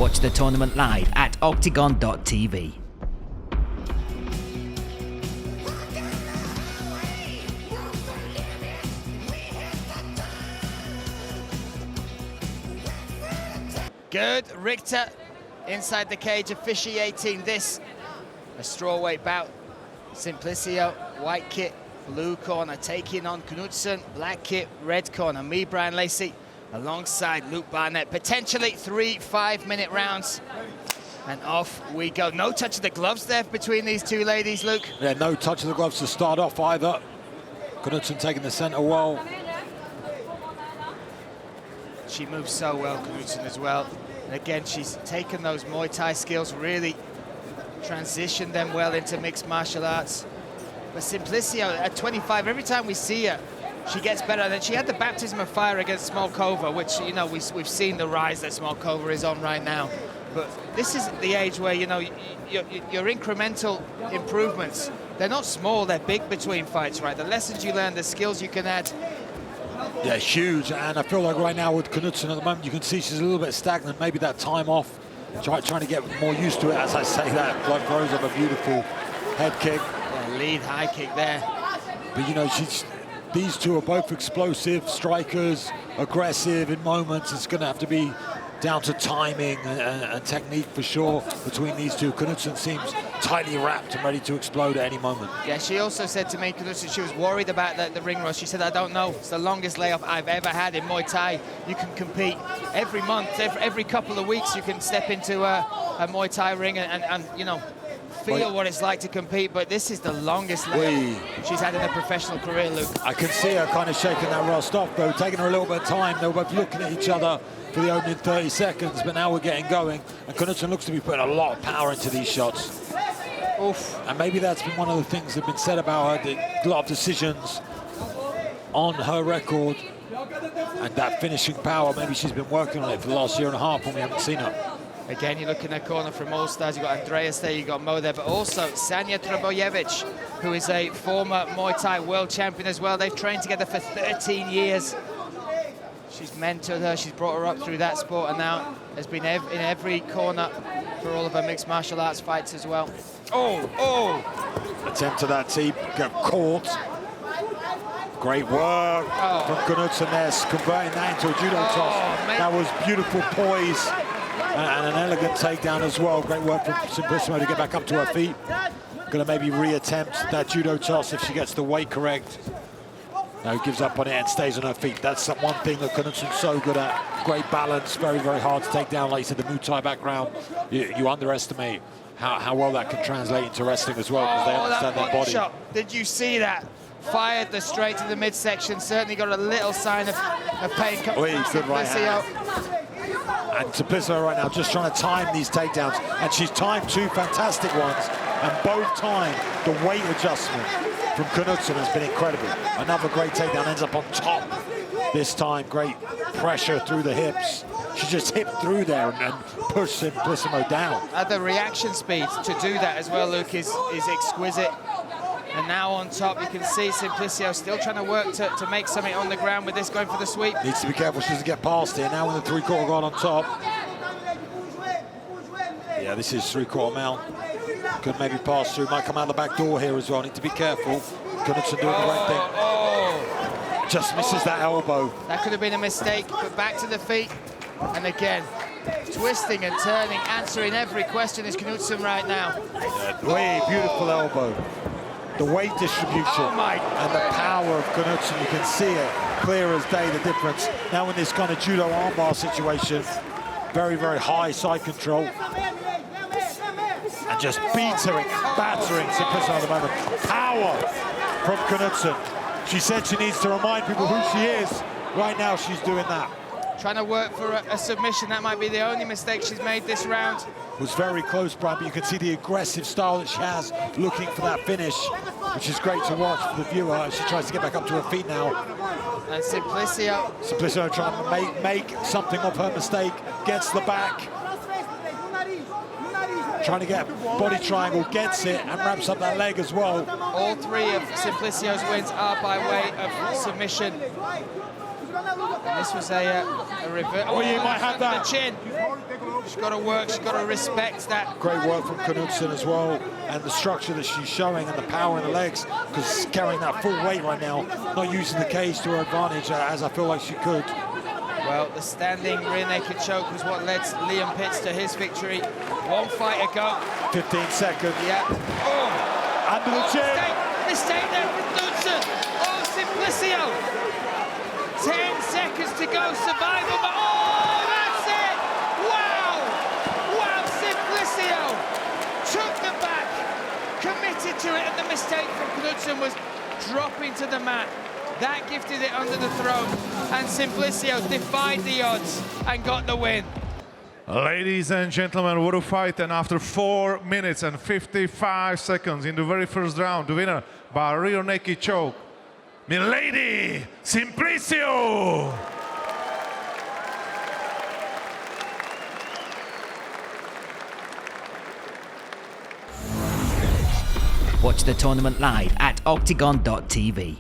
Watch the tournament live at OKTAGON.tv. Good, Richter inside the cage officiating this. A strawweight bout. Simplicio, white kit, blue corner, taking on Knutsson, black kit, red corner. Me, Brian Lacey, alongside Luke Barnett. Potentially 3 5-minute rounds. And off we go. No touch of the gloves there between these two ladies, Luke. Yeah, no touch of the gloves to start off either. Knutsson taking the center well. She moves so well, Knutsson, as well. And again, she's taken those Muay Thai skills, really transitioned them well into mixed martial arts. But Simplicio, at 25, every time we see her, she gets better. And then she had the baptism of fire against Smolkova, which, you know, we've seen the rise that Smolkova is on right now. But this is the age where, you know, your incremental improvements, they're not small, they're big between fights, right? The lessons you learn, the skills you can add. Yeah, huge. And I feel like right now with Knutsson at the moment, you can see she's a little bit stagnant. Maybe that time off, trying to get more used to it. As I say that, like throws up a beautiful head kick. Yeah, lead high kick there. But, you know, these two are both explosive strikers, aggressive in moments. It's going to have to be down to timing and technique for sure between these two. Knutsson seems tightly wrapped and ready to explode at any moment. Yeah, she also said to me, Knutsson, she was worried about the ring rust. She said, I don't know, it's the longest layoff I've ever had in Muay Thai. You can compete every month, every couple of weeks, you can step into a Muay Thai ring and you know, feel what it's like to compete, but this is the longest layoff she's had in her professional career, Luke. I can see her kind of shaking that rust off, though, taking her a little bit of time. They were both looking at each other for the opening 30 seconds, but now we're getting going, and Knutsson looks to be putting a lot of power into these shots. Oof. And maybe that's been one of the things that have been said about her, a lot of decisions on her record, and that finishing power, maybe she's been working on it for the last year and a half when we haven't seen her. Again, you look in the corner from All Stars, you've got Andreas there, you've got Mo there, but also Sanja Trbojevic, who is a former Muay Thai world champion as well. They've trained together for 13 years. She's mentored her, she's brought her up through that sport, and now has been in every corner for all of her mixed martial arts fights as well. Attempt to that teep, got caught. Great work from Knutsson there, converting that into a judo toss. That was beautiful poise and an elegant takedown as well. Great work from Simplicio to get back up to her feet. Gonna maybe re-attempt that judo toss if she gets the weight correct. No, gives up on it and stays on her feet. That's one thing that Knutsson's so good at. Great balance, very, very hard to take down. Like you said, the Muay Thai background, you underestimate how well that can translate into wrestling as well, because they understand their body. Shot. Did you see that? Fired the straight to the midsection. Certainly got a little sign of pain coming from good right hand. And Simplicio right now just trying to time these takedowns. And she's timed 2 fantastic ones. And both time, the weight adjustment from Knutsson has been incredible. Another great takedown, ends up on top this time. Great pressure through the hips. She just hit through there and pushed Simplicio down. The reaction speed to do that as well, Luke, is exquisite. And now on top, you can see Simplicio still trying to work to make something on the ground with this, going for the sweep. Needs to be careful she doesn't get past here. Now with the 3/4 guard on top. Yeah, this is 3/4 mount. Could maybe pass through, might come out the back door here as well. Need to be careful. Knutsson doing the right thing. Just misses that elbow. That could have been a mistake, but back to the feet. And again, twisting and turning, answering every question is Knutsson right now. Beautiful elbow. The weight distribution and the power of Knutsson, you can see it clear as day, the difference. Now in this kind of judo armbar situation, very, very high side control. And just battering Simplicio at the moment. Power from Knutsson. She said she needs to remind people who she is. Right now she's doing that. Trying to work for a submission. That might be the only mistake she's made this round. Was very close, Brian, but you can see the aggressive style that she has, looking for that finish, which is great to watch for the viewer as she tries to get back up to her feet now. And Simplicio trying to make something of her mistake, gets the back. Trying to get body triangle, gets it, and wraps up that leg as well. All 3 of Simplicio's wins are by way of submission. And this was a reverse. Oh, you might have that. The chin. She's got to work, she's got to respect that. Great work from Knutsson as well, and the structure that she's showing and the power in the legs, because she's carrying that full weight right now, not using the cage to her advantage as I feel like she could. Well, the standing rear naked choke was what led Liam Pitts to his victory. One fight ago. 15 seconds. Yeah. Oh. Under the chin. Mistake there from Knutsson. Oh, Simplicio. 10 seconds to go. Survival. Oh, that's it. Wow. Wow, Simplicio took the back, committed to it, and the mistake from Knutsson was dropping to the mat. That gifted it under the throat, and Simplicio defied the odds and got the win. Ladies and gentlemen, what a fight. And after 4 minutes and 55 seconds in the very first round, the winner by rear naked choke, MILEIDE Simplicio. Watch the tournament live at OKTAGON.tv.